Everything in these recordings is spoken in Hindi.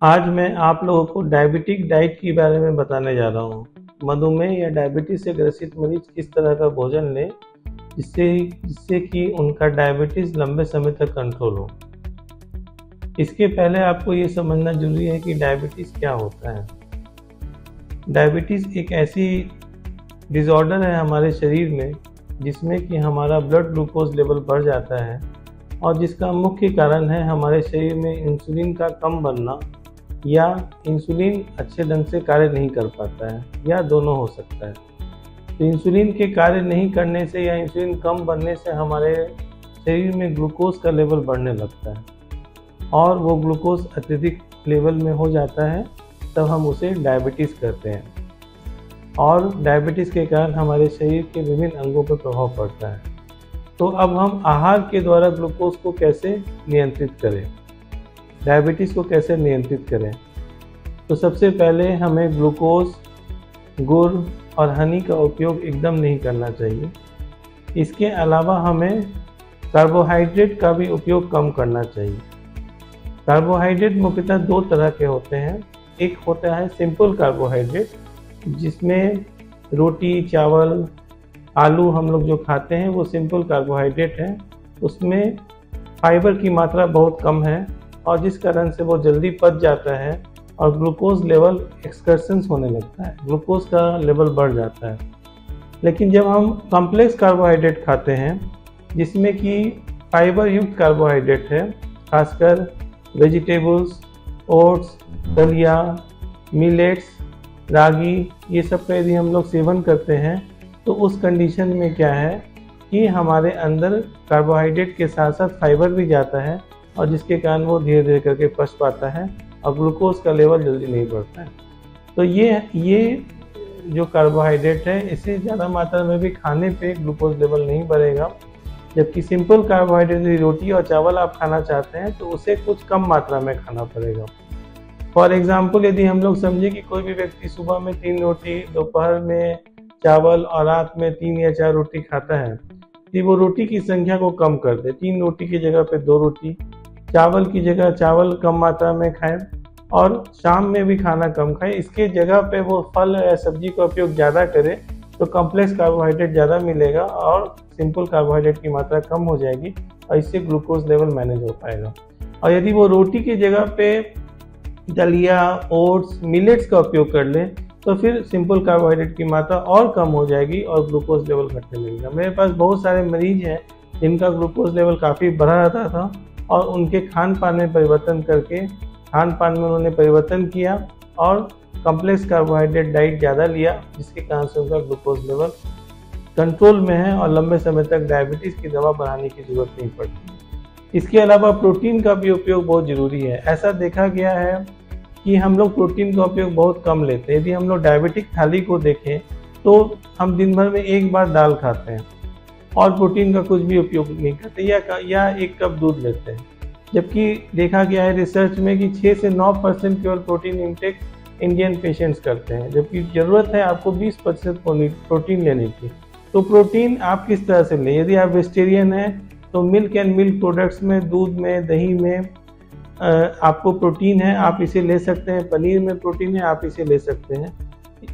आज मैं आप लोगों को डायबिटिक डाइट के बारे में बताने जा रहा हूँ। मधुमेह या डायबिटीज से ग्रसित मरीज किस तरह का भोजन लें जिससे जिससे कि उनका डायबिटीज लंबे समय तक कंट्रोल हो। इसके पहले आपको ये समझना जरूरी है कि डायबिटीज क्या होता है। डायबिटीज एक ऐसी डिसऑर्डर है हमारे शरीर में जिसमें कि हमारा ब्लड ग्लूकोज लेवल बढ़ जाता है और जिसका मुख्य कारण है हमारे शरीर में इंसुलिन का कम बनना या इंसुलिन अच्छे ढंग से कार्य नहीं कर पाता है, या दोनों हो सकता है। तो इंसुलिन के कार्य नहीं करने से या इंसुलिन कम बनने से हमारे शरीर में ग्लूकोज का लेवल बढ़ने लगता है और वो ग्लूकोज अत्यधिक लेवल में हो जाता है, तब हम उसे डायबिटीज़ कहते हैं। और डायबिटीज़ के कारण हमारे शरीर के विभिन्न अंगों पर प्रभाव पड़ता है। तो अब हम आहार के द्वारा ग्लूकोज को कैसे नियंत्रित करें, डायबिटीज़ को कैसे नियंत्रित करें। तो सबसे पहले हमें ग्लूकोज, गुड़ और हनी का उपयोग एकदम नहीं करना चाहिए। इसके अलावा हमें कार्बोहाइड्रेट का भी उपयोग कम करना चाहिए। कार्बोहाइड्रेट मुख्यतः दो तरह के होते हैं। एक होता है सिंपल कार्बोहाइड्रेट, जिसमें रोटी, चावल, आलू हम लोग जो खाते हैं वो सिंपल कार्बोहाइड्रेट है। उसमें फाइबर की मात्रा बहुत कम है और जिस कारण से वो जल्दी पच जाता है और ग्लूकोज लेवल एक्सकर्शंस होने लगता है, ग्लूकोज का लेवल बढ़ जाता है। लेकिन जब हम कॉम्प्लेक्स कार्बोहाइड्रेट खाते हैं जिसमें कि फाइबर युक्त कार्बोहाइड्रेट है, खासकर वेजिटेबल्स, ओट्स, दलिया, मिलेट्स, रागी, ये सब का यदि हम लोग सेवन करते हैं तो उस कंडीशन में क्या है कि हमारे अंदर कार्बोहाइड्रेट के साथ साथ फाइबर भी जाता है और जिसके कारण वो धीरे धीरे करके पच पाता है और ग्लूकोज का लेवल जल्दी नहीं बढ़ता है। तो ये जो कार्बोहाइड्रेट है इसे ज़्यादा मात्रा में भी खाने पे ग्लूकोज लेवल नहीं बढ़ेगा। जबकि सिंपल कार्बोहाइड्रेट, रोटी और चावल आप खाना चाहते हैं तो उसे कुछ कम मात्रा में खाना पड़ेगा। फॉर एग्जाम्पल, यदि हम लोग समझे कि कोई भी व्यक्ति सुबह में 3 रोटी, दोपहर में चावल और रात में 3 या 4 रोटी खाता है, तो वो रोटी की संख्या को कम कर दे। 3 रोटी की जगह पे 2 रोटी, चावल की जगह चावल कम मात्रा में खाएं और शाम में भी खाना कम खाएं। इसके जगह पे वो फल या सब्जी का उपयोग ज़्यादा करे तो कॉम्प्लेक्स कार्बोहाइड्रेट ज़्यादा मिलेगा और सिंपल कार्बोहाइड्रेट की मात्रा कम हो जाएगी और इससे ग्लूकोज लेवल मैनेज हो पाएगा। और यदि वो रोटी की जगह पे दलिया, ओट्स, मिलेट्स का उपयोग कर लें तो फिर सिंपल कार्बोहाइड्रेट की मात्रा और कम हो जाएगी और ग्लूकोज लेवल घटने लगेगा। मेरे पास बहुत सारे मरीज हैं जिनका ग्लूकोज लेवल काफ़ी बढ़ा रहता था और उनके खान पान में परिवर्तन करके खान पान में उन्होंने परिवर्तन किया और कॉम्प्लेक्स कार्बोहाइड्रेट डाइट ज़्यादा लिया, जिसके कारण से उनका ग्लूकोज लेवल कंट्रोल में है और लंबे समय तक डायबिटीज़ की दवा बढ़ाने की ज़रूरत नहीं पड़ती। इसके अलावा प्रोटीन का भी उपयोग बहुत ज़रूरी है। ऐसा देखा गया है कि हम लोग प्रोटीन का उपयोग बहुत कम लेते हैं। यदि हम लोग डायबिटिक थाली को देखें तो हम दिन भर में एक बार दाल खाते हैं और प्रोटीन का कुछ भी उपयोग नहीं करते या 1 कप दूध लेते हैं। जबकि देखा गया है रिसर्च में कि 6 से 9% केवल प्रोटीन इंटेक इंडियन पेशेंट्स करते हैं, जबकि ज़रूरत है आपको 20% प्रोटीन लेने की। तो प्रोटीन आप किस तरह से लें? यदि आप वेजिटेरियन हैं तो मिल्क एंड मिल्क प्रोडक्ट्स में, दूध में, दही में आपको प्रोटीन है, आप इसे ले सकते हैं। पनीर में प्रोटीन है, आप इसे ले सकते हैं।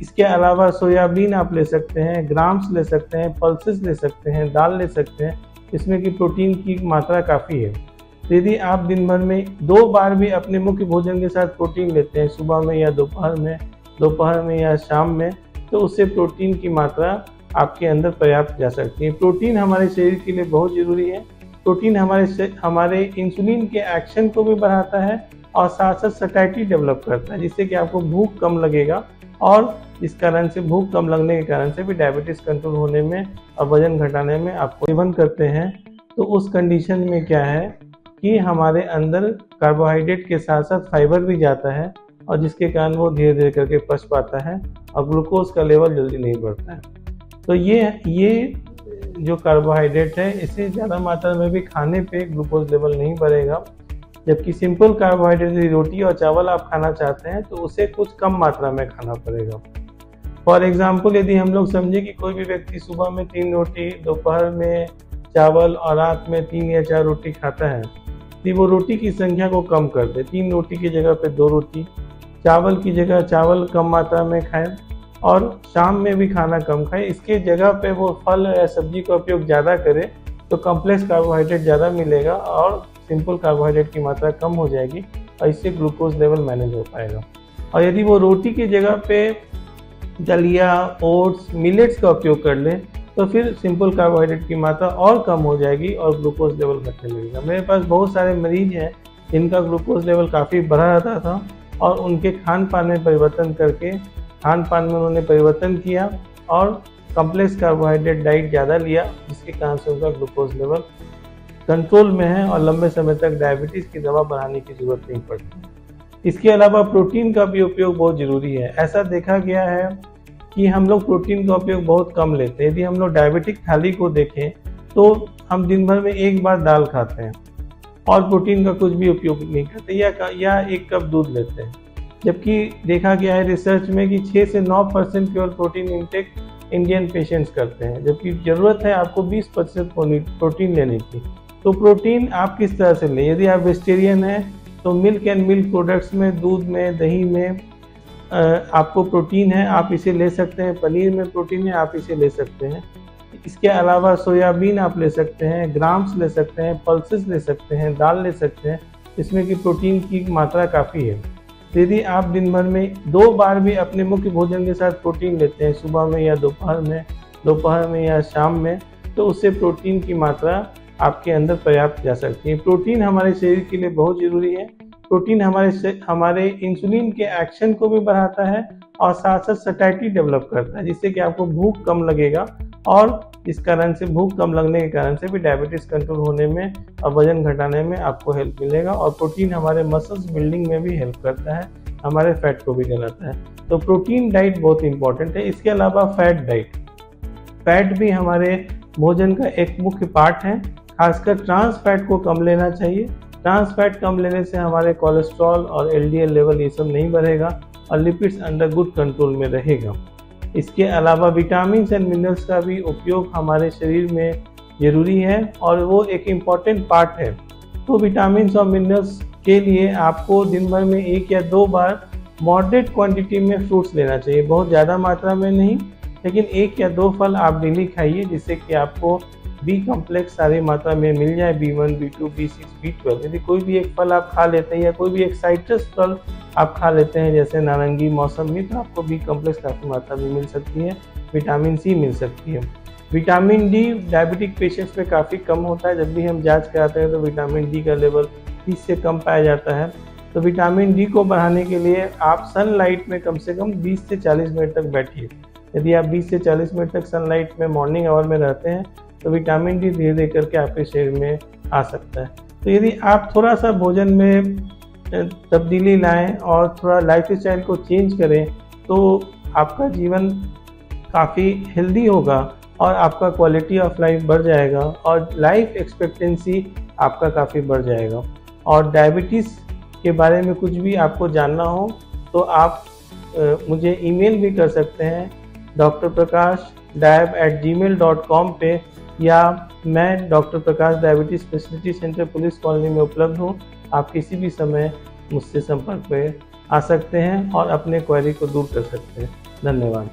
इसके अलावा सोयाबीन आप ले सकते हैं, ग्राम्स ले सकते हैं, पल्सेस ले सकते हैं, दाल ले सकते हैं, इसमें कि प्रोटीन की मात्रा काफ़ी है। तो यदि आप दिन भर में 2 बार भी अपने मुख्य भोजन के साथ प्रोटीन लेते हैं, सुबह में या दोपहर में या शाम में, तो उससे प्रोटीन की मात्रा आपके अंदर पर्याप्त जा सकती है। प्रोटीन हमारे शरीर के लिए बहुत ज़रूरी है। प्रोटीन हमारे इंसुलिन के एक्शन को भी बढ़ाता है और साथ साथ सैटिस्फैक्ट्री डेवलप करता है, जिससे कि आपको भूख कम लगेगा और इस कारण से भूख कम लगने के कारण से भी डायबिटीज़ कंट्रोल होने में और वजन घटाने में आपको सेवन करते हैं। तो उस कंडीशन में क्या है कि हमारे अंदर कार्बोहाइड्रेट के साथ साथ फाइबर भी जाता है और जिसके कारण वो धीरे धीरे करके पच पाता है और ग्लूकोज का लेवल जल्दी नहीं बढ़ता है। तो ये जो कार्बोहाइड्रेट है इसे ज़्यादा मात्रा में भी खाने पे ग्लूकोज लेवल नहीं बढ़ेगा। जबकि सिंपल कार्बोहाइड्रेट, रोटी और चावल आप खाना चाहते हैं तो उसे कुछ कम मात्रा में खाना पड़ेगा। फॉर एग्जाम्पल, यदि हम लोग समझे कि कोई भी व्यक्ति सुबह में 3 रोटी, दोपहर में चावल और रात में 3 या 4 रोटी खाता है, कि वो रोटी की संख्या को कम कर दे, 3 रोटी की जगह पे 2 रोटी, चावल की जगह चावल कम मात्रा में खाएं और शाम में भी खाना कम खाएं। इसके जगह पे वो फल या सब्जी का उपयोग ज़्यादा करें तो कॉम्प्लेक्स कार्बोहाइड्रेट ज़्यादा मिलेगा और सिंपल कार्बोहाइड्रेट की मात्रा कम हो जाएगी और इससे ग्लूकोज लेवल मैनेज हो पाएगा। और यदि वो रोटी की जगह पे दलिया, ओट्स, मिलेट्स का उपयोग कर लें तो फिर सिंपल कार्बोहाइड्रेट की मात्रा और कम हो जाएगी और ग्लूकोज लेवल घटने लगेगा। मेरे पास बहुत सारे मरीज हैं जिनका ग्लूकोज लेवल काफ़ी बढ़ा रहता था और उनके खान पान में परिवर्तन करके खान पान में उन्होंने परिवर्तन किया और कॉम्प्लेक्स कार्बोहाइड्रेट डाइट ज़्यादा लिया, जिसके कारण से उनका ग्लूकोज लेवल कंट्रोल में है और लंबे समय तक डायबिटीज़ की दवा बढ़ाने की ज़रूरत नहीं पड़ती। इसके अलावा प्रोटीन का भी उपयोग बहुत ज़रूरी है। ऐसा देखा गया है कि हम लोग प्रोटीन का उपयोग बहुत कम लेते हैं। यदि हम लोग डायबिटिक थाली को देखें तो हम दिन भर में एक बार दाल खाते हैं और प्रोटीन का कुछ भी उपयोग नहीं करते या 1 कप दूध लेते हैं, जबकि देखा गया है रिसर्च में कि 6 से 9% केवल प्रोटीन इंटेक इंडियन पेशेंट्स करते हैं, जबकि ज़रूरत है आपको 20% प्रोटीन लेने की। तो प्रोटीन आप किस तरह से लें? यदि आप वेजिटेरियन हैं तो मिल्क एंड मिल्क प्रोडक्ट्स में, दूध में, दही में आपको प्रोटीन है, आप इसे ले सकते हैं। पनीर में प्रोटीन है, आप इसे ले सकते हैं। इसके अलावा सोयाबीन आप ले सकते हैं, ग्राम्स ले सकते हैं, पल्सेस ले सकते हैं, दाल ले सकते हैं, इसमें कि प्रोटीन की मात्रा काफ़ी है। यदि आप दिन भर में 2 बार भी अपने मुख्य भोजन के साथ प्रोटीन लेते हैं, सुबह में या दोपहर में या शाम में, तो उससे प्रोटीन की मात्रा आपके अंदर पर्याप्त जा सकती है। प्रोटीन हमारे शरीर के लिए बहुत ज़रूरी है। प्रोटीन हमारे इंसुलिन के एक्शन को भी बढ़ाता है और साथ साथ सैटिस्फैक्शन डेवलप करता है, जिससे कि आपको भूख कम लगेगा और इस कारण से भूख कम लगने के कारण से भी डायबिटीज़ कंट्रोल होने में और वजन घटाने में आपको हेल्प मिलेगा। और प्रोटीन हमारे मसल्स बिल्डिंग में भी हेल्प करता है, हमारे फैट को भी जलाता है। तो प्रोटीन डाइट बहुत इंपॉर्टेंट है। इसके अलावा फैट भी हमारे भोजन का एक मुख्य पार्ट है। खासकर ट्रांस फैट को कम लेना चाहिए। ट्रांस फैट कम लेने से हमारे कोलेस्ट्रॉल और LDL लेवल ये सब नहीं बढ़ेगा और लिपिड्स अंडर गुड कंट्रोल में रहेगा। इसके अलावा विटामिन्स एंड मिनरल्स का भी उपयोग हमारे शरीर में ज़रूरी है और वो एक इम्पॉर्टेंट पार्ट है। तो विटामिन्स और मिनरल्स के लिए आपको दिन भर में 1 या 2 बार मॉडरेट क्वांटिटी में फ्रूट्स लेना चाहिए, बहुत ज़्यादा मात्रा में नहीं, लेकिन 1 या 2 फल आप डेली खाइए, जिससे कि आपको बी कॉम्प्लेक्स सारी मात्रा में मिल जाए, B1, B2, B6, B12। यदि कोई भी एक फल आप खा लेते हैं या कोई भी एक साइट्रस फल आप खा लेते हैं जैसे नारंगी, मौसमी, तो आपको बी कॉम्प्लेक्स काफ़ी मात्रा में मिल सकती है। विटामिन सी मिल सकती है। विटामिन डी डायबिटिक पेशेंट्स में काफ़ी कम होता है। जब भी हम जांच कराते हैं तो विटामिन डी का लेवल 30 से कम पाया जाता है। तो विटामिन डी को बढ़ाने के लिए आप सनलाइट में कम से कम 20 से 40 मिनट तक बैठिए। यदि आप 20 से 40 मिनट तक सनलाइट में मॉर्निंग आवर में रहते हैं तो विटामिन डी धीरे धीरे करके आपके शरीर में आ सकता है। तो यदि आप थोड़ा सा भोजन में तब्दीली लाएं और थोड़ा लाइफस्टाइल को चेंज करें तो आपका जीवन काफ़ी हेल्दी होगा और आपका क्वालिटी ऑफ लाइफ बढ़ जाएगा और लाइफ एक्सपेक्टेंसी आपका काफ़ी बढ़ जाएगा। और डायबिटीज़ के बारे में कुछ भी आपको जानना हो तो आप मुझे ईमेल भी कर सकते हैं drprakash@gmail.com पे, या मैं doctor Prakash diabetes speciality centre police colony में उपलब्ध हूँ। आप किसी भी समय मुझसे संपर्क में आ सकते हैं और अपने क्वेरी को दूर कर सकते हैं। धन्यवाद।